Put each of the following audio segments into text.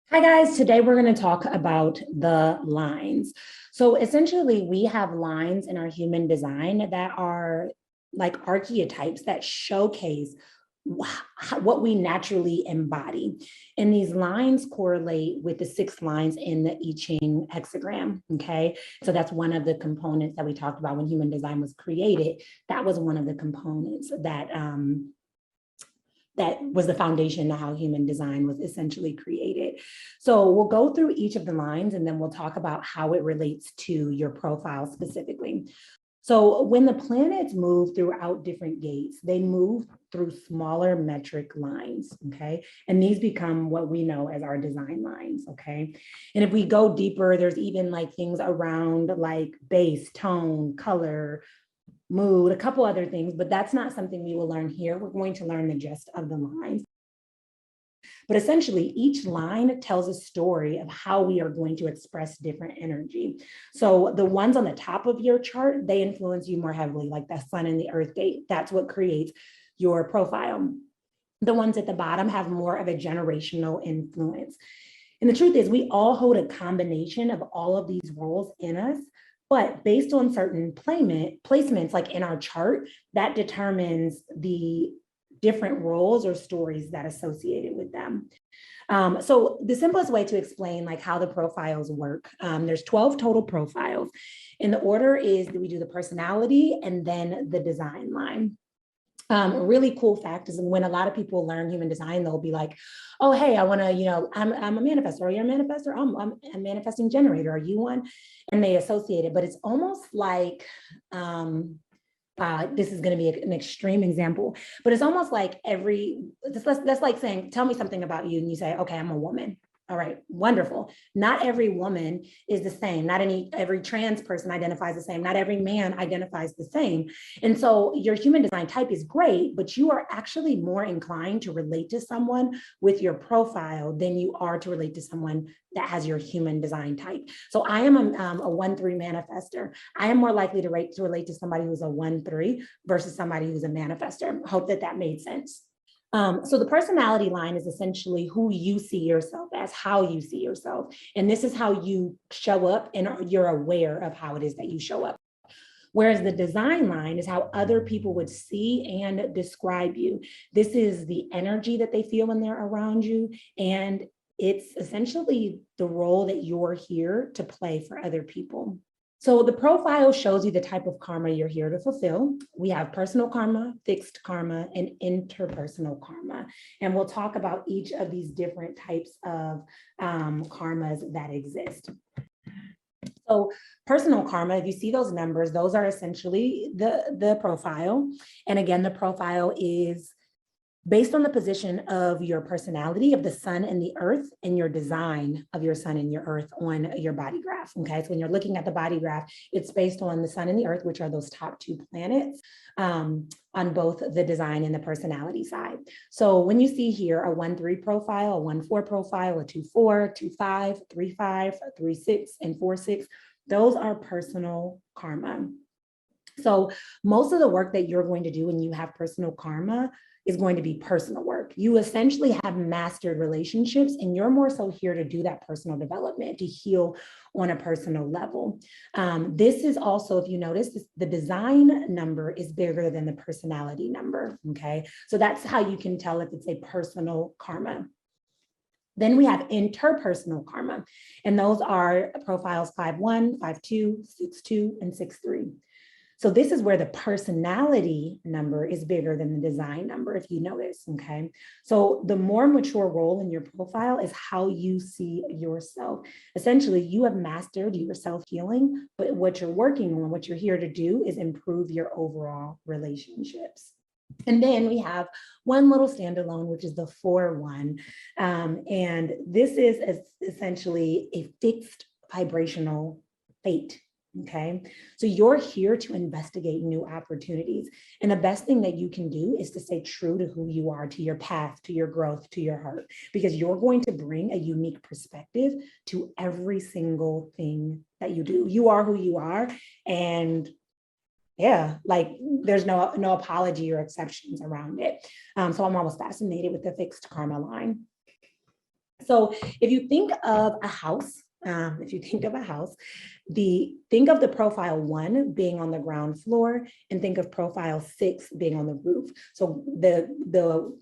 Hi guys, today we're going to talk about the lines. So essentially we have lines in our human design that are like archetypes that showcase what we naturally embody. And these lines correlate with the 6 lines in the I Ching hexagram, okay? So that's one of the components that we talked about when human design was created. That was one of the components that was the foundation of how human design was essentially created. So we'll go through each of the lines and then we'll talk about how it relates to your profile specifically. So when the planets move throughout different gates, they move through smaller metric lines, okay? And these become what we know as our design lines, okay? And if we go deeper, there's even like things around like base, tone, color, mood, a couple other things, but that's not something we will learn here. We're going to learn the gist of the lines. But essentially, each line tells a story of how we are going to express different energy. So the ones on the top of your chart, they influence you more heavily, like the sun and the earth gate. That's what creates your profile. The ones at the bottom have more of a generational influence. And the truth is, we all hold a combination of all of these roles in us. But based on certain placements, like in our chart, that determines the different roles or stories that associated with them. So the simplest way to explain like how the profiles work, there's 12 total profiles. And the order is that we do the personality and then the design line. A really cool fact is when a lot of people learn human design, they'll be like, oh, hey, I want to, I'm a manifestor. Are you a manifestor? I'm a manifesting generator. Are you one? And they associate it, but it's almost like, this is going to be an extreme example, but it's almost like that's like saying, tell me something about you. And you say, okay, I'm a woman. All right, wonderful. Not every woman is the same. Not every trans person identifies the same. Not every man identifies the same. And so your human design type is great, but you are actually more inclined to relate to someone with your profile than you are to relate to someone that has your human design type. So I am a 1-3 manifester. I am more likely to relate to somebody who's a 1-3 versus somebody who's a manifester. Hope that made sense. So the personality line is essentially who you see yourself as, how you see yourself. And this is how you show up and you're aware of how it is that you show up. Whereas the design line is how other people would see and describe you. This is the energy that they feel when they're around you. And it's essentially the role that you're here to play for other people. So the profile shows you the type of karma you're here to fulfill. We have personal karma, fixed karma, and interpersonal karma. And we'll talk about each of these different types of karmas that exist. So personal karma, if you see those numbers, those are essentially the profile. And again, the profile is based on the position of your personality of the sun and the earth and your design of your sun and your earth on your body graph. Okay, so when you're looking at the body graph, it's based on the sun and the earth, which are those top 2 planets on both the design and the personality side. So when you see here a 1-3 profile, a 1-4 profile, a 2-4, 2-5, 3-5, 3-6, and 4-6, those are personal karma. So most of the work that you're going to do when you have personal karma is going to be personal work. You essentially have mastered relationships and you're more so here to do that personal development, to heal on a personal level. This is also, if you notice, the design number is bigger than the personality number, okay? So that's how you can tell if it's a personal karma. Then we have interpersonal karma, and those are profiles 5-1, 5-2, 6-2, and 6-3. So this is where the personality number is bigger than the design number, if you notice, okay? So the more mature role in your profile is how you see yourself. Essentially, you have mastered your self-healing, but what you're working on, what you're here to do is improve your overall relationships. And then we have one little standalone, which is the 4-1. And this is essentially a fixed vibrational fate. Okay, so you're here to investigate new opportunities. And the best thing that you can do is to stay true to who you are, to your path, to your growth, to your heart, because you're going to bring a unique perspective to every single thing that you do. You are who you are. And yeah, like there's no apology or exceptions around it. So I'm almost fascinated with the fixed karma line. So if you think of a house, think of the profile 1 being on the ground floor and think of profile 6 being on the roof. So the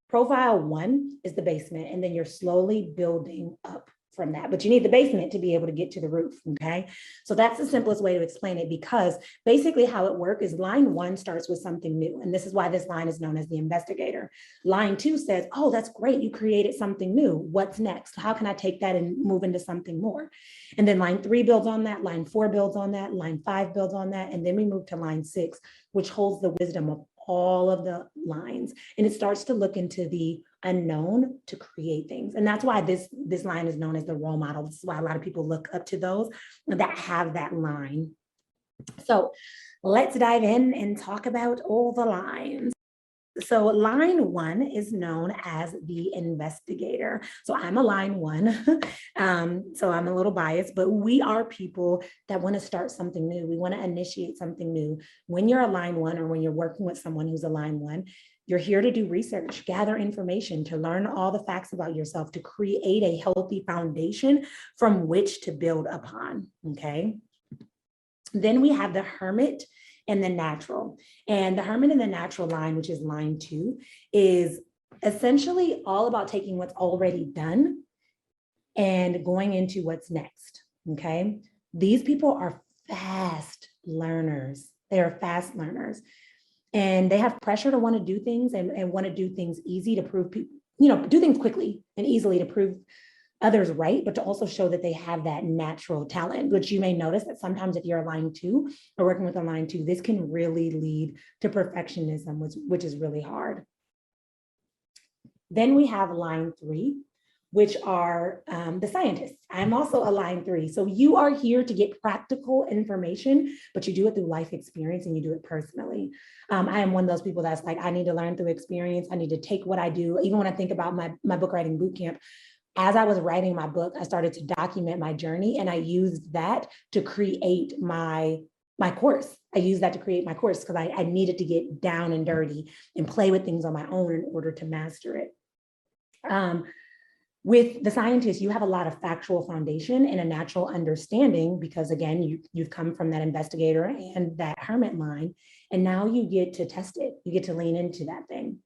profile 1 is the basement, and then you're slowly building up from that, but you need the basement to be able to get to the roof, okay? So that's the simplest way to explain it, because basically how it works is line 1 starts with something new, and this is why this line is known as the investigator. Line 2 says, oh, that's great, you created something new. What's next? How can I take that and move into something more? And then line 3 builds on that, line 4 builds on that, line 5 builds on that, and then we move to line 6, which holds the wisdom of all of the lines, and it starts to look into the unknown to create things. And that's why this line is known as the role model. This is why a lot of people look up to those that have that line. So let's dive in and talk about all the lines. So line 1 is known as the investigator. So I'm a line 1, so I'm a little biased, but we are people that want to start something new. We want to initiate something new. When you're a line 1, or when you're working with someone who's a line 1, you're here to do research, gather information, to learn all the facts about yourself, to create a healthy foundation from which to build upon, okay? Then we have the hermit and the natural. And the hermit and the natural line, which is line 2, is essentially all about taking what's already done and going into what's next, okay? These people are fast learners. They are fast learners. And they have pressure to want to do things and want to do things easy to prove people, do things quickly and easily to prove others right, but to also show that they have that natural talent, which you may notice that sometimes if you're a line 2 or working with a line 2, this can really lead to perfectionism, which is really hard. Then we have line 3, which are the scientists. I'm also a line 3. So you are here to get practical information, but you do it through life experience and you do it personally. I am one of those people that's like, I need to learn through experience. I need to take what I do. Even when I think about my book writing bootcamp, as I was writing my book, I started to document my journey, and I used that to create my course. I used that to create my course because I needed to get down and dirty and play with things on my own in order to master it. With the scientists, you have a lot of factual foundation and a natural understanding because, again, you've come from that investigator and that hermit line, and now you get to test it. You get to lean into that thing.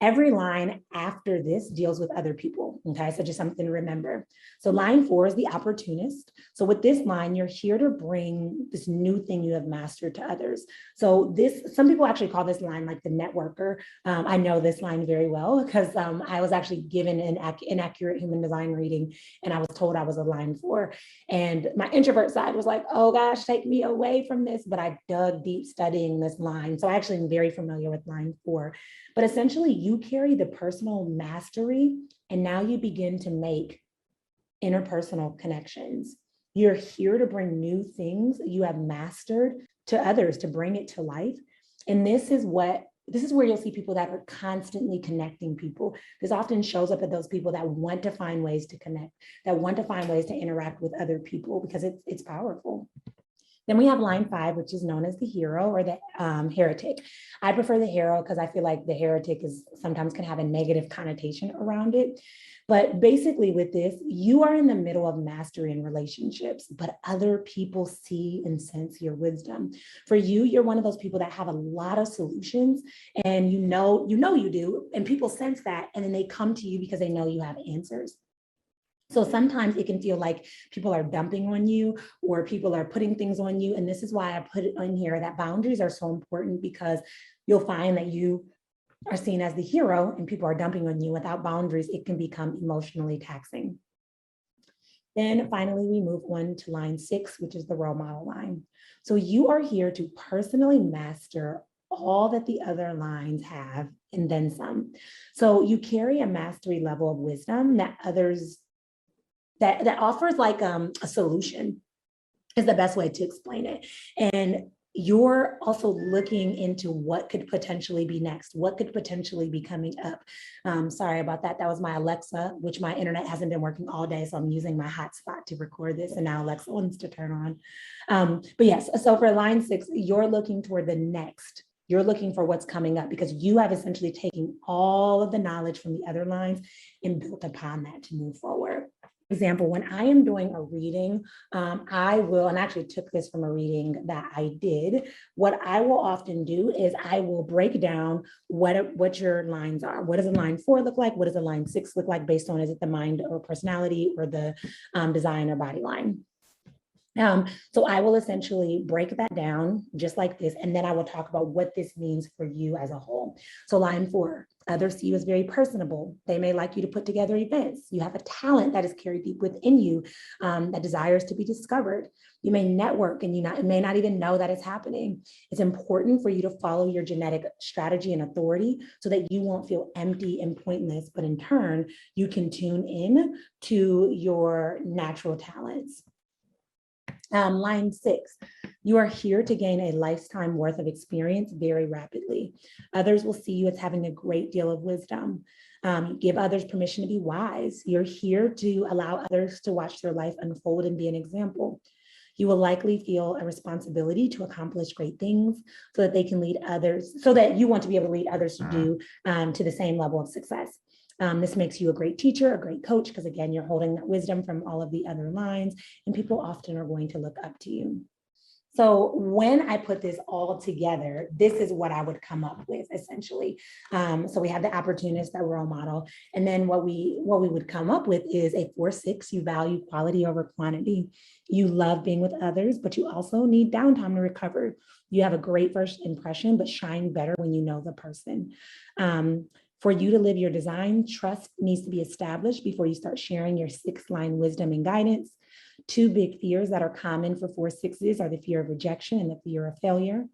Every line after this deals with other people, okay? So just something to remember. So line 4 is the opportunist. So with this line, you're here to bring this new thing you have mastered to others. So some people actually call this line like the networker. I know this line very well because I was actually given an inaccurate human design reading, and I was told I was a line 4. And my introvert side was like, oh gosh, take me away from this. But I dug deep studying this line. So I actually am very familiar with line 4. But essentially, you carry the personal mastery, and now you begin to make interpersonal connections. You're here to bring new things you have mastered to others, to bring it to life. And this is where you'll see people that are constantly connecting people. This often shows up at those people that want to find ways to connect, that want to find ways to interact with other people because it's powerful. Then we have line 5, which is known as the hero or the heretic. I prefer the hero because I feel like the heretic sometimes can have a negative connotation around it. But basically with this, you are in the middle of mastery in relationships, but other people see and sense your wisdom. For you, you're one of those people that have a lot of solutions, and you know you do, and people sense that, and then they come to you because they know you have answers. So sometimes it can feel like people are dumping on you or people are putting things on you. And this is why I put it on here that boundaries are so important, because you'll find that you are seen as the hero and people are dumping on you. Without boundaries, it can become emotionally taxing. Then finally, we move on to line 6, which is the role model line. So you are here to personally master all that the other lines have and then some. So you carry a mastery level of wisdom that others that offers like a solution is the best way to explain it. And you're also looking into what could potentially be next, what could potentially be coming up. Sorry about that. That was my Alexa, which my internet hasn't been working all day. So I'm using my hotspot to record this, and now Alexa wants to turn on. But yes, so for line 6, you're looking toward the next You're looking for what's coming up because you have essentially taken all of the knowledge from the other lines and built upon that to move forward. Example, when I am doing a reading, I will, and I actually took this from a reading that I did. What I will often do is I will break down what your lines are. What does a line 4 look like? What does a line 6 look like based on, is it the mind or personality or the design or body line? So I will essentially break that down just like this, and then I will talk about what this means for you as a whole. So line 4, others see you as very personable. They may like you to put together events. You have a talent that is carried deep within you that desires to be discovered. You may network and you may not even know that it's happening. It's important for you to follow your genetic strategy and authority so that you won't feel empty and pointless, but in turn, you can tune in to your natural talents. Line 6, you are here to gain a lifetime worth of experience very rapidly. Others will see you as having a great deal of wisdom. Give others permission to be wise. You're here to allow others to watch their life unfold and be an example. You will likely feel a responsibility to accomplish great things so that they can lead others, so that you want to be able to lead others to do to the same level of success. This makes you a great teacher, a great coach, because again, you're holding that wisdom from all of the other lines, and people often are going to look up to you. So when I put this all together, this is what I would come up with essentially. So we have the opportunist, that role model. And then what we would come up with is a 4-6, you value quality over quantity. You love being with others, but you also need downtime to recover. You have a great first impression, but shine better when you know the person. For you to live your design, trust needs to be established before you start sharing your 6-line wisdom and guidance. 2 big fears that are common for 4-6s are the fear of rejection and the fear of failure.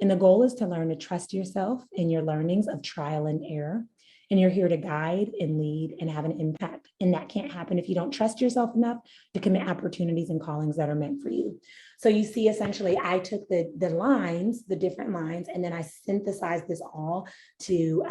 And the goal is to learn to trust yourself in your learnings of trial and error. And you're here to guide and lead and have an impact. And that can't happen if you don't trust yourself enough to commit opportunities and callings that are meant for you. So you see, essentially, I took the lines, the different lines, and then I synthesized this all to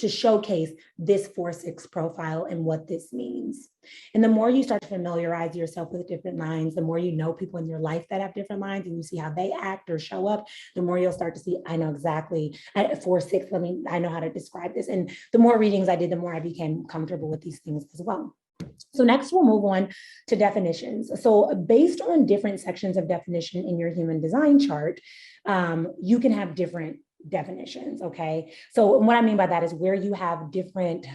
showcase this 4-6 profile and what this means. And the more you start to familiarize yourself with different lines, the more you know people in your life that have different lines and you see how they act or show up, the more you'll start to see, I know exactly at 4-6, I know how to describe this. And the more readings I did, the more I became comfortable with these things as well. So next we'll move on to definitions. So based on different sections of definition in your human design chart, you can have different definitions. Okay. So what I mean by that is where you have different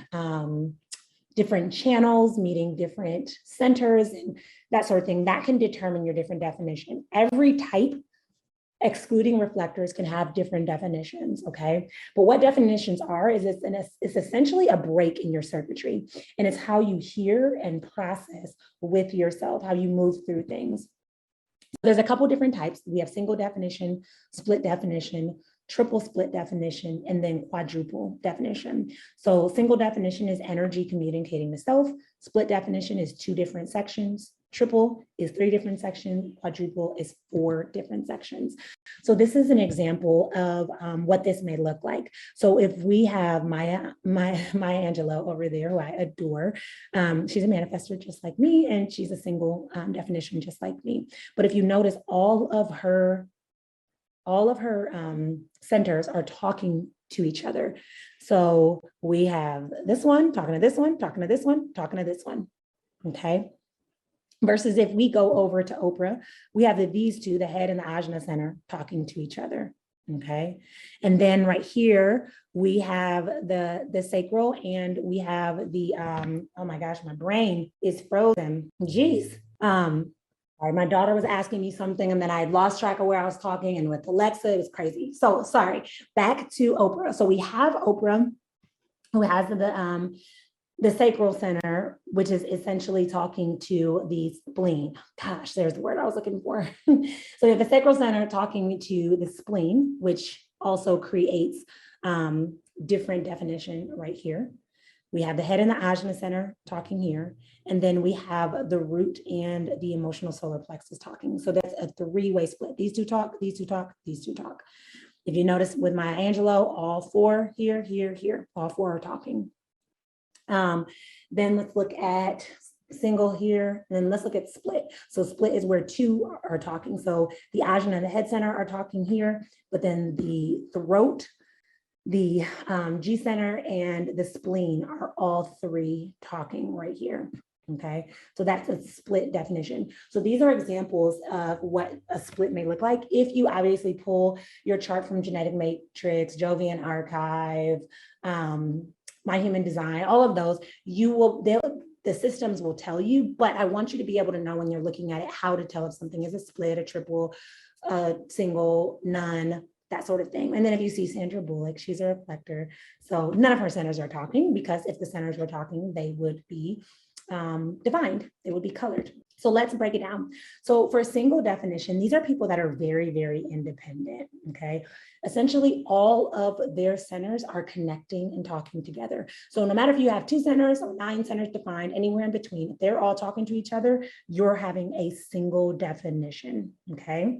channels meeting different centers and that sort of thing, that can determine your different definition. Every type, excluding reflectors, can have different definitions. Okay. But what definitions are is it's essentially a break in your circuitry, and it's how you hear and process with yourself, how you move through things. There's a couple different types. We have single definition, split definition, triple split definition, and then quadruple definition. So single definition is energy communicating to self. Split definition is 2 different sections. Triple is 3 different sections. Quadruple is 4 different sections. So this is an example of what this may look like. So if we have Maya Angelou over there, who I adore, she's a manifestor just like me, and she's a single definition just like me. But if you notice, all of her centers are talking to each other. So we have this one talking to this one, talking to this one, talking to this one. Okay. Versus if we go over to Oprah, we have these 2, the head and the ajna center, talking to each other. Okay. And then right here, we have the sacral, and we have the, oh my gosh, my brain is frozen. Geez. My daughter was asking me something, and then I lost track of where I was talking, and with Alexa, it was crazy. So sorry, back to Oprah. So we have Oprah, who has the sacral center, which is essentially talking to the spleen. Gosh, there's the word I was looking for. So we have the sacral center talking to the spleen, which also creates different definition right here. We have the head and the ajna center talking here. And then we have the root and the emotional solar plexus talking. So that's a 3-way split. These 2 talk, these 2 talk, these 2 talk. If you notice with Maya Angelou, all 4 here, here, here, all 4 are talking. Then let's look at single here, and then let's look at split. So split is where two are talking. So the ajna and the head center are talking here, but then the throat, the G center, and the spleen are all three talking right here. Okay, so that's a split definition. So these are examples of what a split may look like. If you obviously pull your chart from Genetic Matrix, Jovian Archive, My Human Design, all of those, the systems will tell you, but I want you to be able to know when you're looking at it, how to tell if something is a split, a triple, a single, none, that sort of thing. And then if you see Sandra Bullock, she's a reflector. So none of her centers are talking, because if the centers were talking, they would be defined, they would be colored. So let's break it down. So for a single definition, these are people that are very, very independent, okay? Essentially, all of their centers are connecting and talking together. So no matter if you have 2 centers or 9 centers defined, anywhere in between, if they're all talking to each other, you're having a single definition, okay?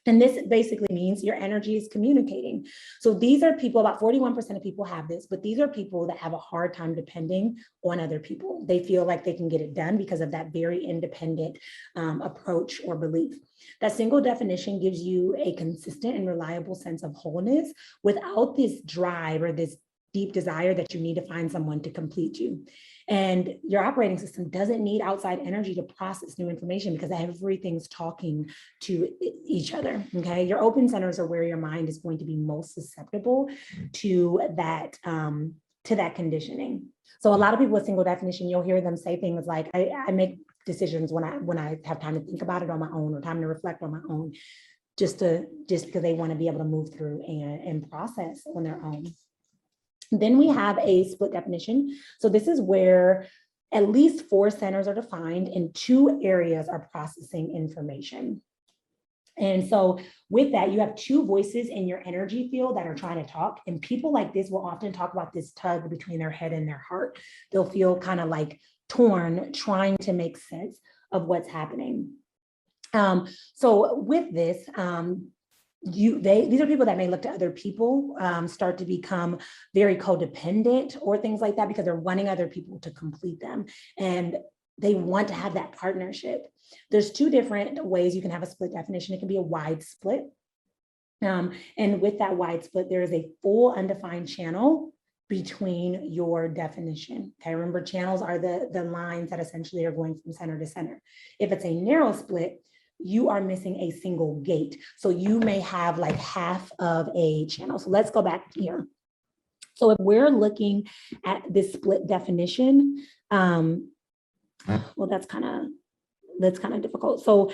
And this basically means your energy is communicating. So these are people, about 41% of people have this, but these are people that have a hard time depending on other people. They feel like they can get it done because of that very independent approach or belief. That single definition gives you a consistent and reliable sense of wholeness without this drive or this deep desire that you need to find someone to complete you. And your operating system doesn't need outside energy to process new information, because everything's talking to each other, okay? Your open centers are where your mind is going to be most susceptible to that conditioning. So a lot of people with single definition, you'll hear them say things like, I make decisions when I have time to think about it on my own, or time to reflect on my own, just because they want to be able to move through and process on their own. Then we have a split definition. So this is where at least 4 centers are defined and 2 areas are processing information. And so with that, you have 2 voices in your energy field that are trying to talk. And people like this will often talk about this tug between their head and their heart. They'll feel kind of like torn, trying to make sense of what's happening. So with this, these are people that may look to other people, start to become very codependent or things like that, because they're wanting other people to complete them, and they want to have that partnership. There's 2 different ways you can have a split definition. It can be a wide split. And with that wide split, there is a full undefined channel between your definition. Okay, remember, channels are the lines that essentially are going from center to center. If it's a narrow split, you are missing a single gate. So you may have like half of a channel. So let's go back here. So if we're looking at this split definition, well, that's kind of difficult. So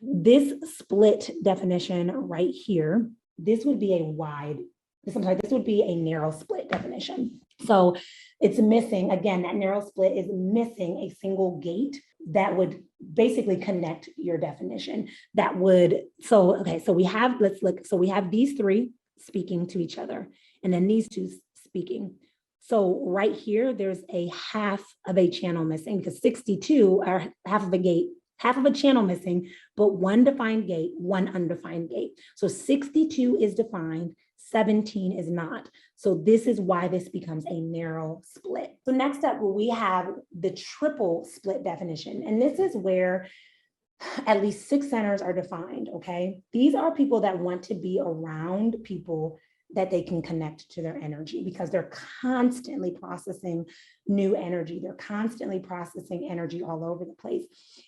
this split definition right here, this would be this would be a narrow split definition. So it's missing, again, that narrow split is missing a single gate that would basically connect your definition. So we have, let's look, so we have these 3 speaking to each other, and then these 2 speaking. So right here, there's a half of a channel missing, because 62 are half of a gate, half of a channel missing, but 1 defined gate, 1 undefined gate. So 62 is defined, 17 is not. So this is why this becomes a narrow split. So next up, we have the triple split definition. And this is where at least 6 centers are defined, okay? These are people that want to be around people that they can connect to their energy, because they're constantly processing new energy. They're constantly processing energy all over the place.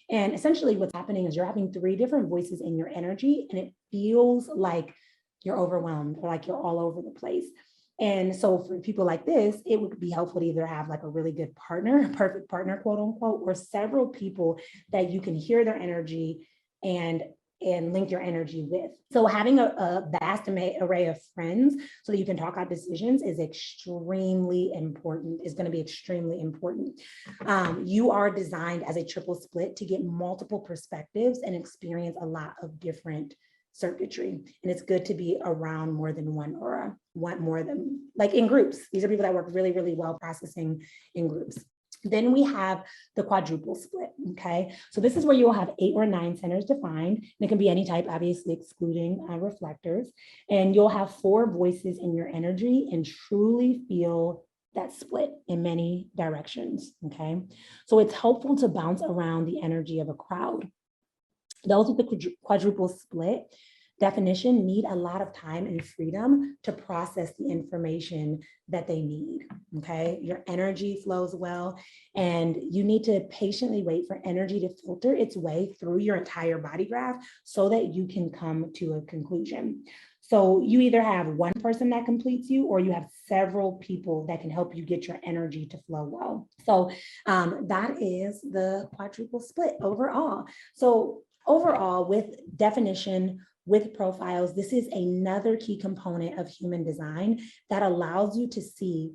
And essentially what's happening is you're having 3 different voices in your energy, and it feels like you're overwhelmed, or like you're all over the place. And so for people like this, it would be helpful to either have like a really good partner, a perfect partner, quote unquote, or several people that you can hear their energy and link your energy with. So having a vast array of friends so that you can talk out decisions is extremely important, is going to be extremely important. You are designed as a triple split to get multiple perspectives and experience a lot of different circuitry. And it's good to be around more than one, or want more than, like in groups. These are people that work really, really well processing in groups. Then we have the quadruple split, okay? So this is where you'll have 8 or 9 centers defined, and it can be any type, obviously excluding reflectors, and you'll have 4 voices in your energy and truly feel that's split in many directions, okay? So it's helpful to bounce around the energy of a crowd. Those with the quadruple split definition need a lot of time and freedom to process the information that they need, okay? Your energy flows well, and you need to patiently wait for energy to filter its way through your entire body graph so that you can come to a conclusion. So you either have one person that completes you, or you have several people that can help you get your energy to flow well. So that is the quadruple split overall. So overall, with definition, with profiles, this is another key component of human design that allows you to see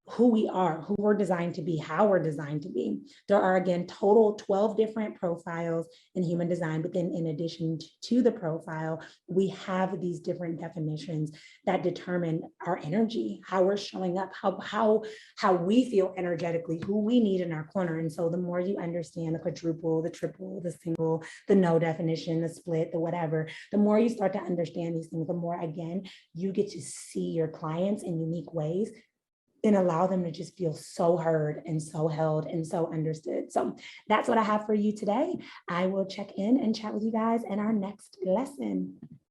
who we are, who we're designed to be, how we're designed to be. There are, again, total 12 different profiles in human design, but then in addition to the profile, we have these different definitions that determine our energy, how we're showing up, how we feel energetically, who we need in our corner. And so the more you understand the quadruple, the triple, the single, the no definition, the split, the whatever, the more you start to understand these things, the more, again, you get to see your clients in unique ways and allow them to just feel so heard and so held and so understood. So that's what I have for you today. I will check in and chat with you guys in our next lesson.